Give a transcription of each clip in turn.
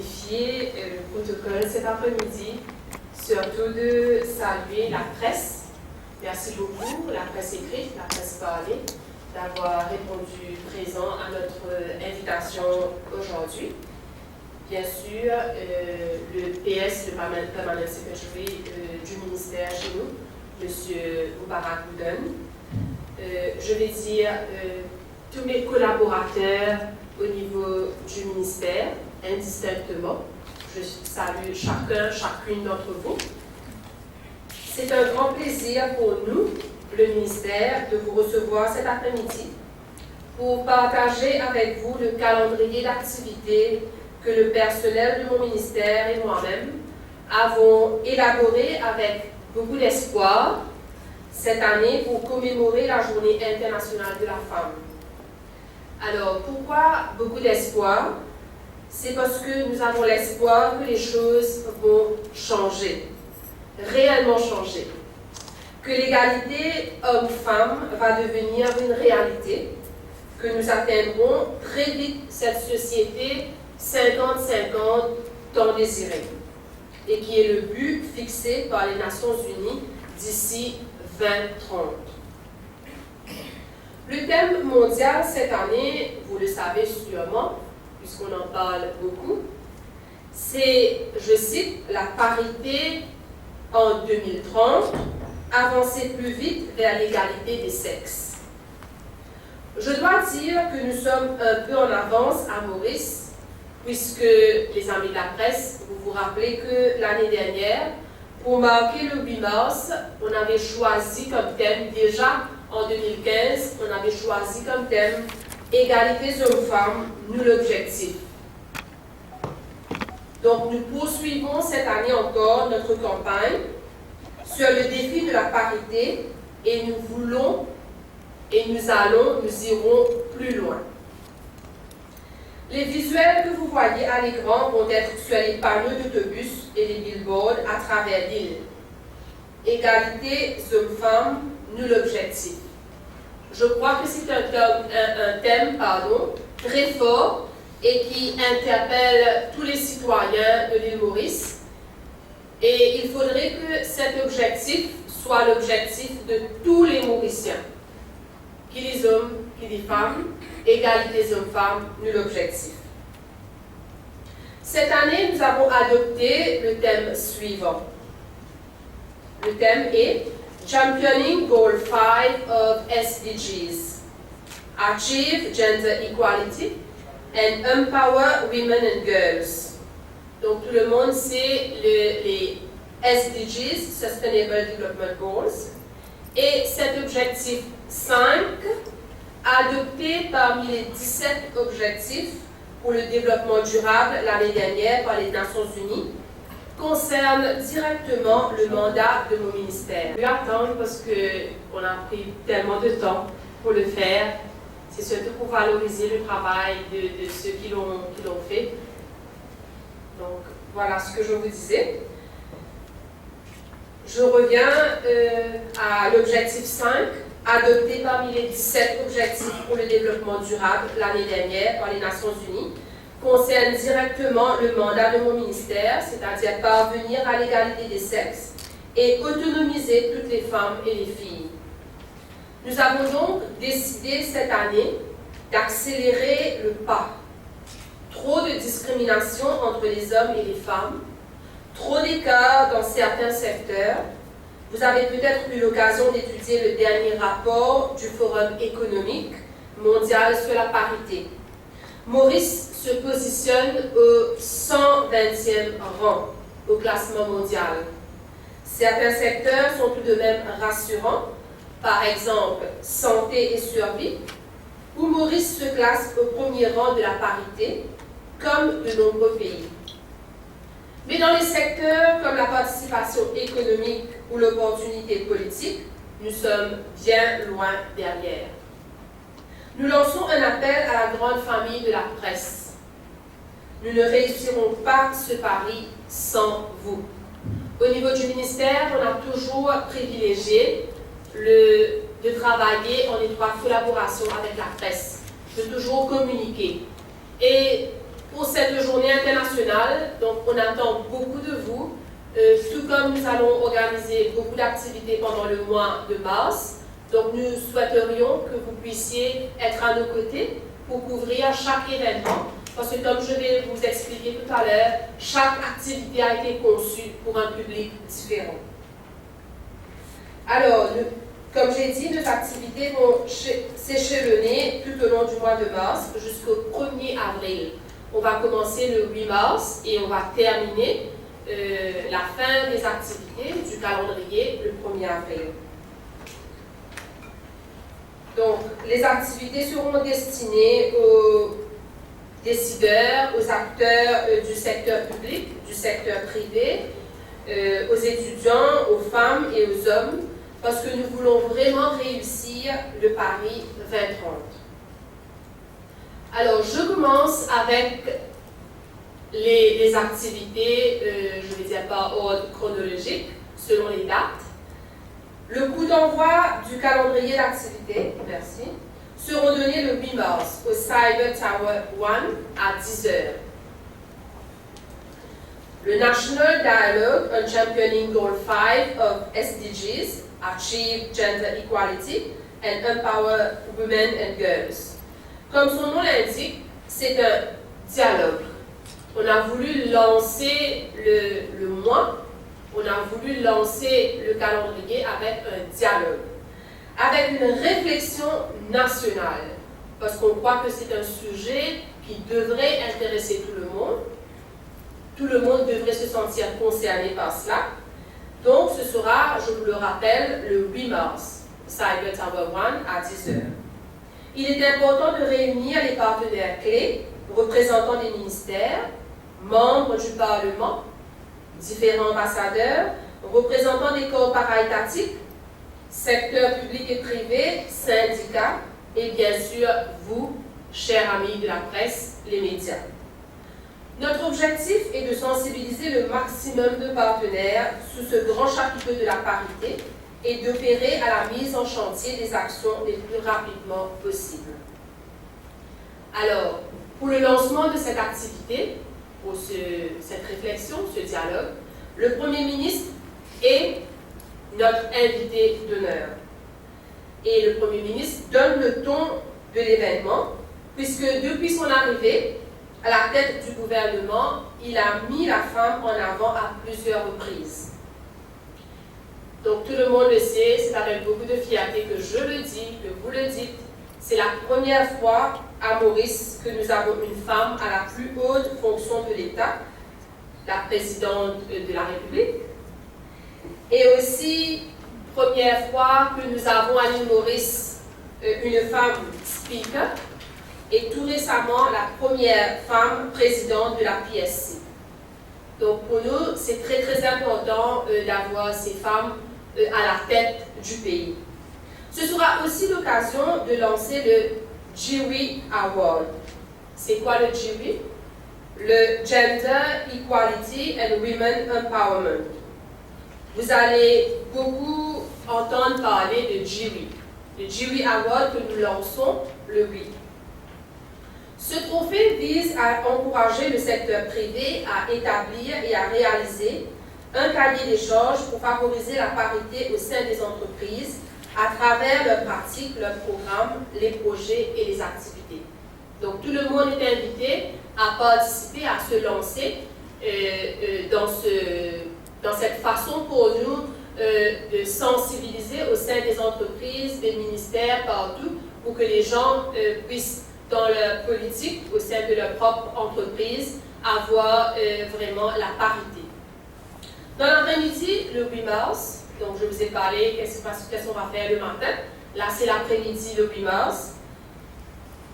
modifier le protocole cet après-midi, surtout de saluer la presse. Merci beaucoup, la presse écrite, la presse parlée, d'avoir répondu présent à notre invitation aujourd'hui. Bien sûr, le PS, le Permanent Secretary du ministère chez nous, M. Mubarak Bouden. Je vais dire tous mes collaborateurs au niveau du ministère, indistinctement. Je salue chacune d'entre vous. C'est un grand plaisir pour nous, le ministère, de vous recevoir cet après-midi pour partager avec vous le calendrier d'activités que le personnel de mon ministère et moi-même avons élaboré avec beaucoup d'espoir cette année pour commémorer la Journée internationale de la femme. Alors, pourquoi beaucoup d'espoir? C'est parce que nous avons l'espoir que les choses vont changer, réellement changer, que l'égalité homme-femme va devenir une réalité, que nous atteindrons très vite cette société 50-50 tant désirée, et qui est le but fixé par les Nations Unies d'ici 2030. Le thème mondial cette année, vous le savez sûrement, puisqu'on en parle beaucoup, c'est, je cite, la parité en 2030, avancer plus vite vers l'égalité des sexes. Je dois dire que nous sommes un peu en avance à Maurice, puisque, les amis de la presse, vous vous rappelez que l'année dernière, pour marquer le 8 mars, on avait choisi comme thème, déjà en 2015, on avait choisi comme thème « Égalité hommes-femmes, nul objectif ». Donc nous poursuivons cette année encore notre campagne sur le défi de la parité et nous voulons et nous irons plus loin. Les visuels que vous voyez à l'écran vont être sur les panneaux d'autobus et les billboards à travers l'île. Égalité hommes-femmes, nul objectif. Je crois que c'est un thème très fort et qui interpelle tous les citoyens de l'île Maurice. Et il faudrait que cet objectif soit l'objectif de tous les Mauriciens. Qui les hommes, qui les femmes, égalité hommes-femmes, nul objectif. Cette année, nous avons adopté le thème suivant. Le thème est Championing Goal 5 of SDGs. Achieve Gender Equality and Empower Women and Girls. Donc tout le monde sait les SDGs, Sustainable Development Goals, et cet objectif 5, adopté parmi les 17 objectifs pour le développement durable l'année dernière par les Nations Unies, concerne directement le mandat de mon ministère. Je vais attendre parce qu'on a pris tellement de temps pour le faire. C'est surtout pour valoriser le travail de ceux qui l'ont fait. Donc, voilà ce que je vous disais. Je reviens à l'objectif 5, adopté parmi les 17 objectifs pour le développement durable l'année dernière par les Nations Unies, concerne directement le mandat de mon ministère, c'est-à-dire parvenir à l'égalité des sexes et autonomiser toutes les femmes et les filles. Nous avons donc décidé cette année d'accélérer le pas. Trop de discrimination entre les hommes et les femmes, trop d'écart dans certains secteurs. Vous avez peut-être eu l'occasion d'étudier le dernier rapport du Forum économique mondial sur la parité. Maurice se positionne au 120e rang au classement mondial. Certains secteurs sont tout de même rassurants, par exemple santé et survie, où Maurice se classe au premier rang de la parité, comme de nombreux pays. Mais dans les secteurs comme la participation économique ou l'opportunité politique, nous sommes bien loin derrière. Nous lançons un appel à la grande famille de la presse. Nous ne réussirons pas ce pari sans vous. Au niveau du ministère, on a toujours privilégié de travailler en étroite collaboration avec la presse, de toujours communiquer. Et pour cette journée internationale. Donc, on attend beaucoup de vous, tout comme nous allons organiser beaucoup d'activités pendant le mois de mars. Donc, nous souhaiterions que vous puissiez être à nos côtés pour couvrir chaque événement, parce que comme je vais vous expliquer tout à l'heure, chaque activité a été conçue pour un public différent. Alors, comme j'ai dit, nos activités vont s'échelonner tout au long du mois de mars jusqu'au 1er avril. On va commencer le 8 mars et on va terminer la fin des activités du calendrier le 1er avril. Donc, les activités seront destinées aux décideurs, aux acteurs du secteur public, du secteur privé, aux étudiants, aux femmes et aux hommes, parce que nous voulons vraiment réussir le Paris 2030. Alors, je commence avec les activités, je ne vais dire par ordre chronologique, selon les dates. Le coup d'envoi du calendrier d'activité, merci, seront donnés le 8 mars au Cyber Tower 1 à 10h. Le National Dialogue on Championing Goal 5 of SDGs, Achieve Gender Equality and Empower Women and Girls. Comme son nom l'indique, c'est un dialogue. On a voulu lancer le mois, on a voulu lancer le calendrier avec un dialogue, avec une réflexion nationale, parce qu'on croit que c'est un sujet qui devrait intéresser tout le monde. Tout le monde devrait se sentir concerné par cela. Donc, ce sera, je vous le rappelle, le 8 mars, Cyber Tower 1 à 10h. Il est important de réunir les partenaires clés, représentants des ministères, membres du Parlement, différents ambassadeurs, représentants des corps para-étatiques, secteur public et privé, syndicats, et bien sûr, vous, chers amis de la presse, les médias. Notre objectif est de sensibiliser le maximum de partenaires sous ce grand chapiteau de la parité et d'opérer à la mise en chantier des actions les plus rapidement possible. Alors, pour le lancement de cette activité, pour cette réflexion, ce dialogue, le Premier ministre est notre invité d'honneur. Et le Premier ministre donne le ton de l'événement, puisque depuis son arrivée à la tête du gouvernement, il a mis la femme en avant à plusieurs reprises. Donc tout le monde le sait, c'est avec beaucoup de fierté que je le dis, que vous le dites. C'est la première fois à Maurice que nous avons une femme à la plus haute fonction de l'État, la présidente de la République. Et aussi, première fois que nous avons à l'île Maurice une femme speaker. Et tout récemment, la première femme présidente de la PSC. Donc pour nous, c'est très très important d'avoir ces femmes à la tête du pays. Ce sera aussi l'occasion de lancer le GEWE Award. C'est quoi le GEWE? Le Gender Equality and Women Empowerment. Vous allez beaucoup entendre parler de GEWE. Le GEWE Award que nous lançons le 8. Ce trophée vise à encourager le secteur privé à établir et à réaliser un cahier des charges pour favoriser la parité au sein des entreprises à travers leurs pratiques, leurs programmes, les projets et les activités. Donc tout le monde est invité à participer, à se lancer dans cette façon pour nous de sensibiliser au sein des entreprises, des ministères, partout, pour que les gens puissent dans leur politique, au sein de leur propre entreprise, avoir vraiment la parité. Dans l'après-midi, le 8 mars, donc je vous ai parlé qu'est-ce qu'on va faire le matin. Là, c'est l'après-midi, le 8 mars.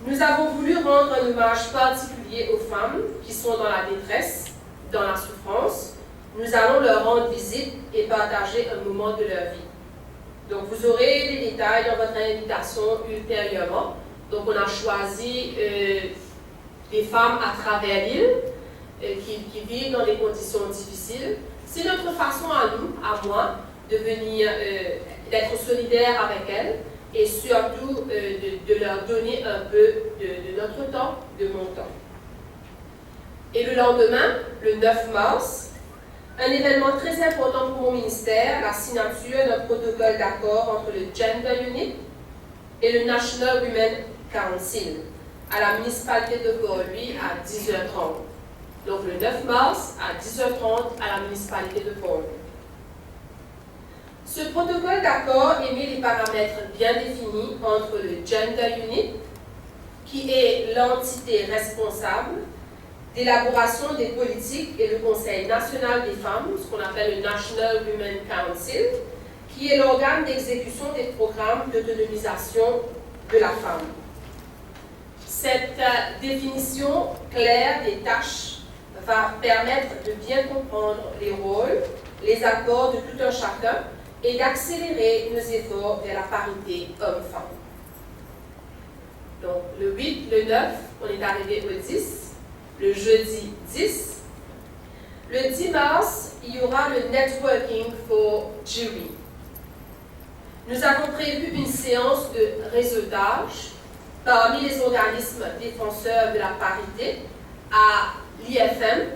Nous avons voulu rendre un hommage particulier aux femmes qui sont dans la détresse, dans la souffrance. Nous allons leur rendre visite et partager un moment de leur vie. Donc, vous aurez les détails dans votre invitation ultérieurement. Donc, on a choisi des femmes à travers l'île qui vivent dans des conditions difficiles. C'est notre façon à nous, à moi, de venir, d'être solidaire avec elles et surtout de leur donner un peu de notre temps, de mon temps. Et le lendemain, le 9 mars, un événement très important pour mon ministère, la signature d'un protocole d'accord entre le Gender Unit et le National Women Council à la municipalité de Port-Louis à 10h30. Donc le 9 mars à 10h30 à la municipalité de Port-Louis. Ce protocole d'accord émet les paramètres bien définis entre le Gender Unit, qui est l'entité responsable d'élaboration des politiques, et le Conseil national des femmes, ce qu'on appelle le National Women Council, qui est l'organe d'exécution des programmes d'autonomisation de la femme. Cette définition claire des tâches va permettre de bien comprendre les rôles, les apports de tout un chacun et d'accélérer nos efforts vers la parité homme-femme. Donc, le 8, le 9, on est arrivé au 10. Le jeudi 10. Le 10 mars, il y aura le Networking for Jury. Nous avons prévu une séance de réseautage parmi les organismes défenseurs de la parité à l'IFM,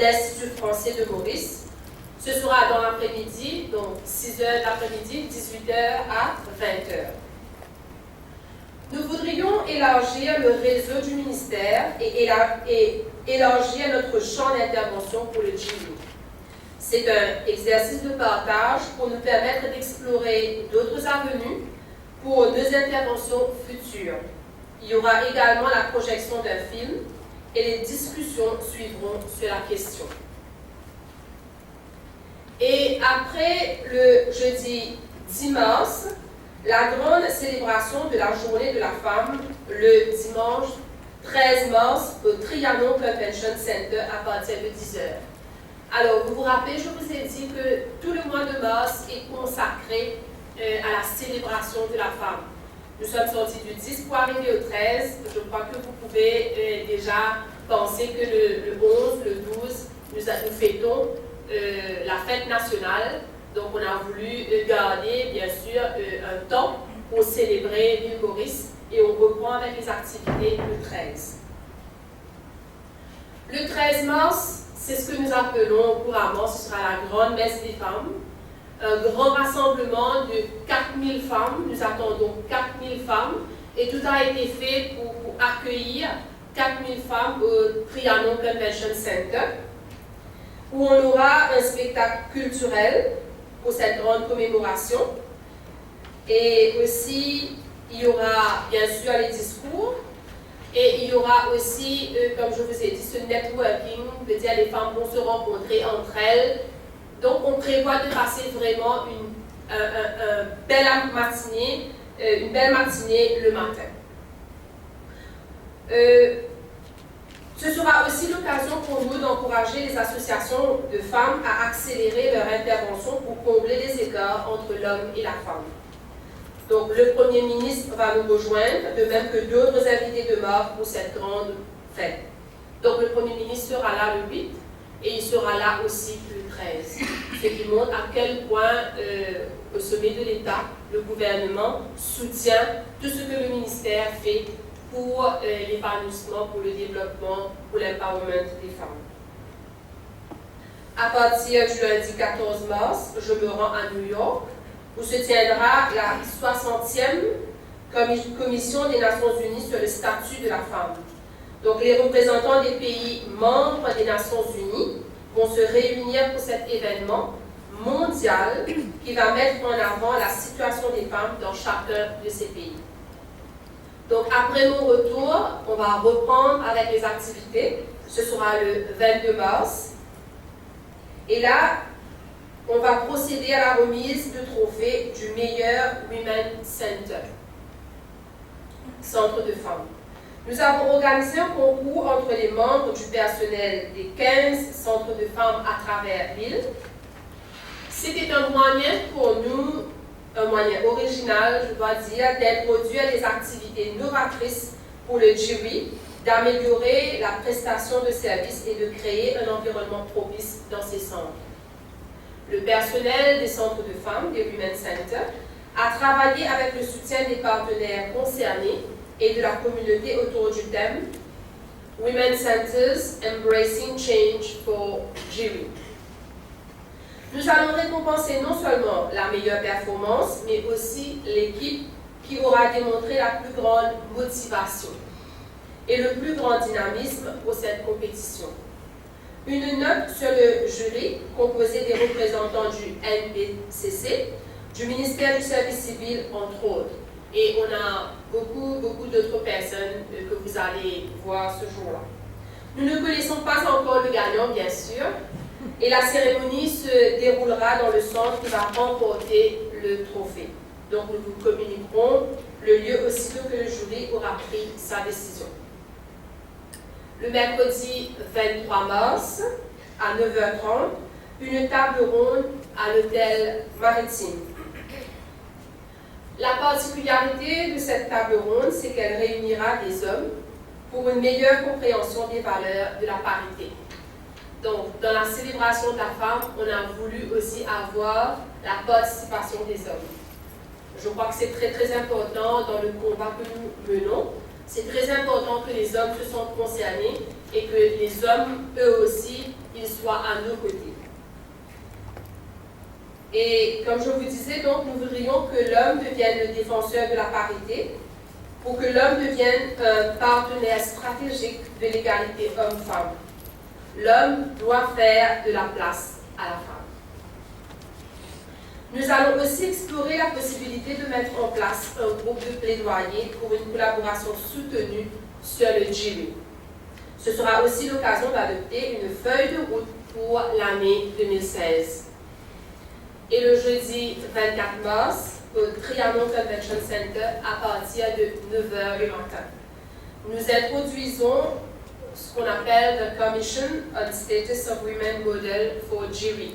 l'Institut français de Maurice. Ce sera dans l'après-midi, donc 6h l'après-midi, 18h à 20h. Nous voudrions élargir le réseau du ministère et élargir notre champ d'intervention pour le GIU. C'est un exercice de partage pour nous permettre d'explorer d'autres avenues pour nos interventions futures. Il y aura également la projection d'un film et les discussions suivront sur la question. Et après le jeudi 10 mars, la grande célébration de la Journée de la femme, le dimanche 13 mars au Trianon Convention Center à partir de 10h. Alors, vous vous rappelez, je vous ai dit que tout le mois de mars est consacré à la célébration de la femme. Nous sommes sortis du 10 pour arriver au 13. Je crois que vous pouvez déjà penser que le 11, le 12, nous fêtons la fête nationale. Donc, on a voulu garder, bien sûr, un temps pour célébrer l'île Maurice et on reprend avec les activités le 13. Le 13 mars, c'est ce que nous appelons couramment, ce sera la grande messe des femmes. Un grand rassemblement de 4000 femmes, nous attendons 4000 femmes et tout a été fait pour accueillir 4000 femmes au Trianon Convention Center où on aura un spectacle culturel pour cette grande commémoration. Et aussi, il y aura bien sûr les discours et il y aura aussi, comme je vous ai dit, ce networking, veut dire les femmes vont se rencontrer entre elles. Donc on prévoit de passer vraiment une belle matinée le matin. Ce sera aussi l'occasion pour nous d'encourager les associations de femmes à accélérer leur intervention pour combler les écarts entre l'homme et la femme. Donc le Premier ministre va nous rejoindre, de même que d'autres invités de marque pour cette grande fête. Donc le Premier ministre sera là le 8 et il sera là aussi le 13. Ce qui montre à quel point au sommet de l'État, le gouvernement soutient tout ce que le ministère fait pour l'épanouissement, pour le développement, pour l'empowerment des femmes. À partir du lundi 14 mars, je me rends à New York, où se tiendra la 60e Commission des Nations Unies sur le statut de la femme. Donc les représentants des pays membres des Nations Unies vont se réunir pour cet événement mondial qui va mettre en avant la situation des femmes dans chacun de ces pays. Donc après mon retour, on va reprendre avec les activités. Ce sera le 22 mars. Et là, on va procéder à la remise de trophée du meilleur Women Center, centre de femmes. Nous avons organisé un concours entre les membres du personnel des 15 centres de femmes à travers l'île. C'était un moyen pour nous, un moyen original, je dois dire, d'introduire des activités novatrices pour le jury, d'améliorer la prestation de services et de créer un environnement propice dans ces centres. Le personnel des centres de femmes, des Women Center, a travaillé avec le soutien des partenaires concernés et de la communauté autour du thème Women's Centers Embracing Change for Jury. Nous allons récompenser non seulement la meilleure performance, mais aussi l'équipe qui aura démontré la plus grande motivation et le plus grand dynamisme pour cette compétition. Une note sur le jury, composé des représentants du NPCC, du ministère du Service civil, entre autres. Et on a beaucoup d'autres personnes que vous allez voir ce jour-là. Nous ne connaissons pas encore le gagnant, bien sûr, et la cérémonie se déroulera dans le centre qui va remporter le trophée. Donc, nous vous communiquerons le lieu aussitôt que le jury aura pris sa décision. Le mercredi 23 mars, à 9h30, une table ronde à l'hôtel Maritime. La particularité de cette table ronde, c'est qu'elle réunira des hommes pour une meilleure compréhension des valeurs de la parité. Donc, dans la célébration de la femme, on a voulu aussi avoir la participation des hommes. Je crois que c'est très important dans le combat que nous menons. C'est très important que les hommes se sentent concernés et que les hommes, eux aussi, ils soient à nos côtés. Et comme je vous disais, donc, nous voudrions que l'homme devienne le défenseur de la parité, pour que l'homme devienne un partenaire stratégique de l'égalité homme-femme. L'homme doit faire de la place à la femme. Nous allons aussi explorer la possibilité de mettre en place un groupe de plaidoyer pour une collaboration soutenue sur le jury. Ce sera aussi l'occasion d'adopter une feuille de route pour l'année 2016. Et le jeudi 24 mars, au Trianon Convention Center, à partir de 9h le matin. Nous introduisons ce qu'on appelle the Commission on Status of Women Model for Jury.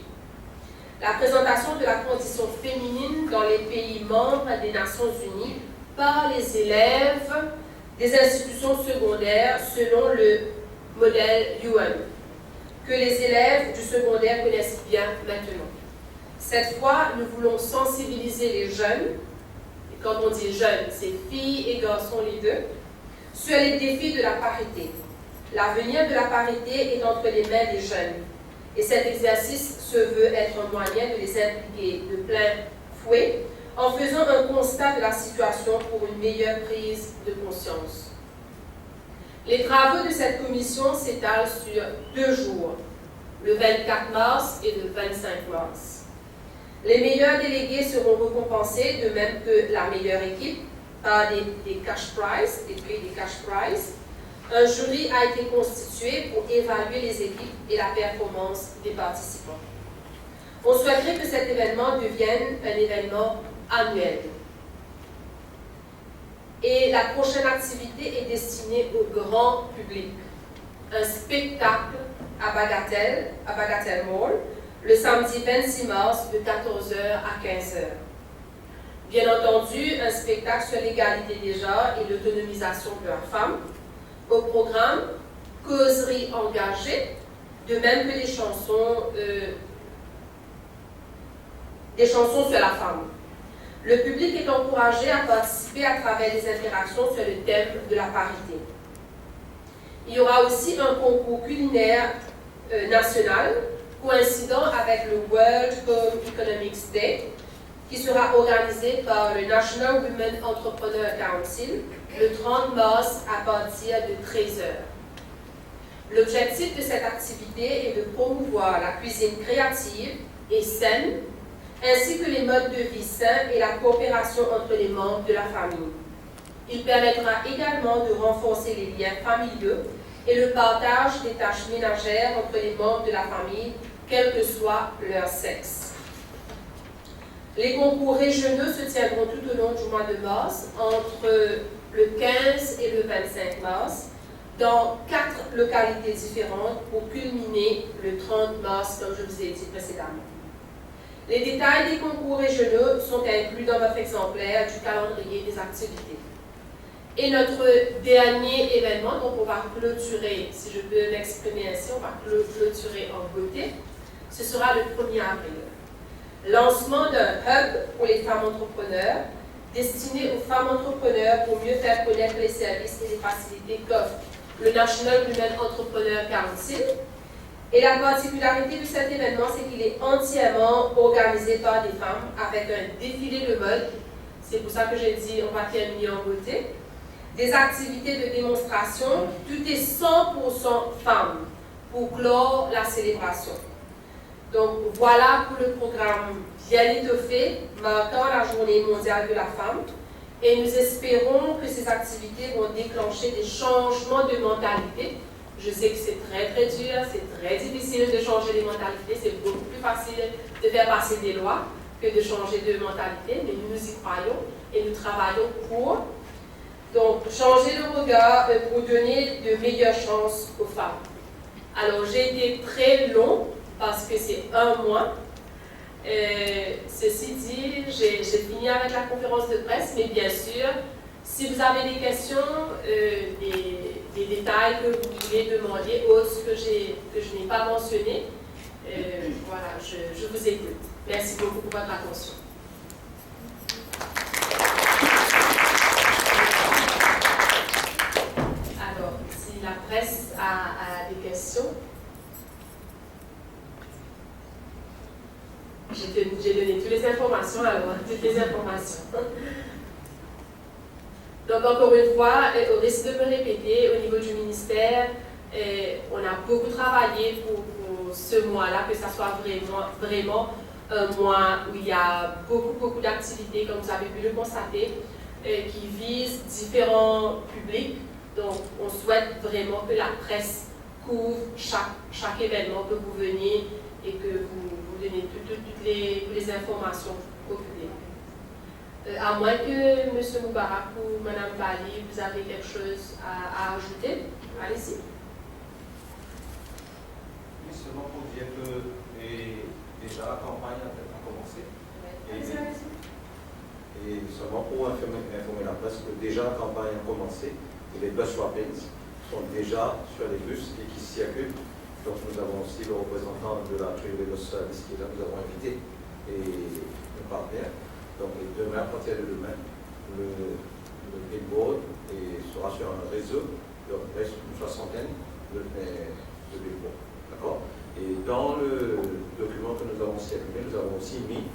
La présentation de la condition féminine dans les pays membres des Nations Unies par les élèves des institutions secondaires selon le modèle UN, que les élèves du secondaire connaissent bien maintenant. Cette fois, nous voulons sensibiliser les jeunes, et quand on dit jeunes, c'est filles et garçons les deux, sur les défis de la parité. L'avenir de la parité est entre les mains des jeunes. Et cet exercice se veut être un moyen de les impliquer de plein fouet en faisant un constat de la situation pour une meilleure prise de conscience. Les travaux de cette commission s'étalent sur 2 jours, le 24 mars et le 25 mars. Les meilleurs délégués seront récompensés, de même que la meilleure équipe, par des cash prizes, des prix des cash prizes. Un jury a été constitué pour évaluer les équipes et la performance des participants. On souhaiterait que cet événement devienne un événement annuel. Et la prochaine activité est destinée au grand public. Un spectacle à Bagatelle Mall, le samedi 26 mars de 14h à 15h. Bien entendu, un spectacle sur l'égalité des genres et l'autonomisation de la femme. Au programme, causerie engagée, de même que des chansons sur la femme. Le public est encouragé à participer à travers des interactions sur le thème de la parité. Il y aura aussi un concours culinaire national coïncidant avec le World Home Economics Day, qui sera organisé par le National Women Entrepreneur Council le 30 mars à partir de 13h. L'objectif de cette activité est de promouvoir la cuisine créative et saine, ainsi que les modes de vie sains et la coopération entre les membres de la famille. Il permettra également de renforcer les liens familiaux et le partage des tâches ménagères entre les membres de la famille, quel que soit leur sexe. Les concours régionaux se tiendront tout au long du mois de mars, entre le 15 et le 25 mars, dans 4 localités différentes pour culminer le 30 mars, comme je vous ai dit précédemment. Les détails des concours régionaux sont inclus dans votre exemplaire du calendrier des activités. Et notre dernier événement, donc on va clôturer, si je peux m'exprimer ainsi, on va clôturer en beauté, ce sera le 1er avril. Lancement d'un hub pour les femmes entrepreneurs, destiné aux femmes entrepreneurs pour mieux faire connaître les services et les facilités qu'offre le National Women Entrepreneur Council. Et la particularité de cet événement, c'est qu'il est entièrement organisé par des femmes avec un défilé de mode. C'est pour ça que j'ai dit on va terminer en beauté. Des activités de démonstration, tout est 100% femmes pour clore la célébration. Donc voilà pour le programme bien étoffé marquant la Journée mondiale de la femme. Et nous espérons que ces activités vont déclencher des changements de mentalité. Je sais que c'est très très dur, c'est très difficile de changer les mentalités, c'est beaucoup plus facile de faire passer des lois que de changer de mentalité, mais nous y croyons et nous travaillons pour. Donc, changer le regard pour donner de meilleures chances aux femmes. Alors, j'ai été très long parce que c'est 1 mois. Ceci dit, j'ai fini avec la conférence de presse, mais bien sûr, si vous avez des questions, des détails que vous voulez demander, autres que je n'ai pas mentionnés, voilà, je vous écoute. Merci beaucoup pour votre attention. Alors, si la presse a des questions, j'ai donné toutes les informations, alors, toutes les informations. Donc, encore une fois, au risque de me répéter, au niveau du ministère, on a beaucoup travaillé pour ce mois-là, que ça soit vraiment un mois où il y a beaucoup d'activités, comme vous avez pu le constater, qui visent différents publics. Donc, on souhaite vraiment que la presse couvre chaque événement, que vous veniez et que vous donnez toutes les informations au public. À moins que M. Moubarak ou Mme Bali, vous avez quelque chose à ajouter, allez-y. Oui, seulement pour dire que déjà la campagne a commencé. Et seulement pour informer la presse que déjà la campagne a commencé. Et les bus rapids sont déjà sur les bus et qui circulent. Donc nous avons aussi le représentant de la Trinidad Service qui est là, nous avons invité et le partenaire. Donc demain, à partir de demain, le billboard sera sur un réseau de presque une 60aine de billboards. D'accord? Et dans le document que nous avons circulé, nous avons aussi mis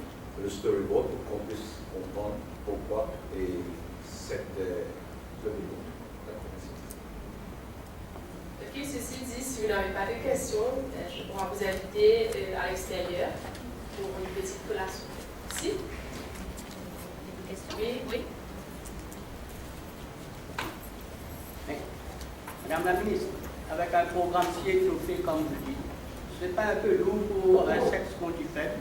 le storyboard pour qu'on puisse comprendre pourquoi et ce billboard. Ok, ceci dit, si vous n'avez pas de questions, je pourrai vous inviter à l'extérieur pour une petite collation. Si? Oui, oui. Madame la ministre, avec un programme si étoffé comme vous dites, ce n'est pas un peu lourd pour un sexe conduit faible?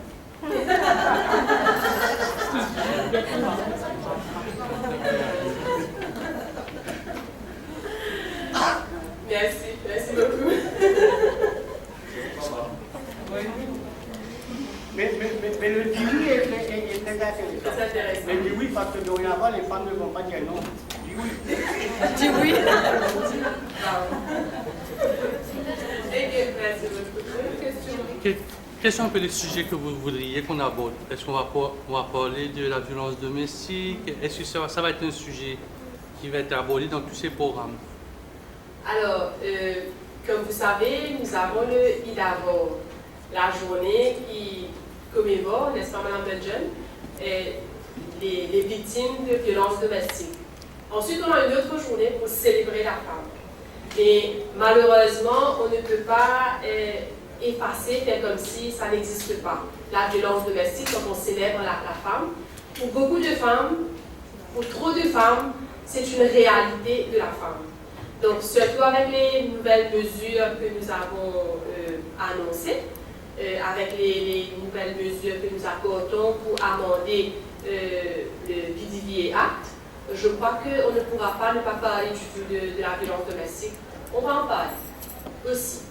Merci beaucoup. Mais le dit oui est très intéressant. Très intéressant. Mais dit oui parce que dorénavant, les femmes ne vont pas dire non. Dis oui. Dis oui. Merci beaucoup. Quels sont un peu les sujets que vous voudriez qu'on aborde? Est-ce qu'on va parler de la violence domestique? Est-ce que ça va être un sujet qui va être abordé dans tous ces programmes? Alors, comme vous savez, nous avons le IDAVO, la journée qui commémore, n'est-ce pas, Mme Benjen, les victimes de violences domestiques. Ensuite, on a une autre journée pour célébrer la femme. Et malheureusement, on ne peut pas effacer, faire comme si ça n'existe pas. La violence domestique, quand on célèbre la femme, pour beaucoup de femmes, pour trop de femmes, c'est une réalité de la femme. Donc, surtout avec les nouvelles mesures que nous avons annoncées, avec les nouvelles mesures que nous apportons pour amender le PDVA Act, je crois qu'on ne pourra pas ne pas parler du tout de la violence domestique. On va en parler aussi.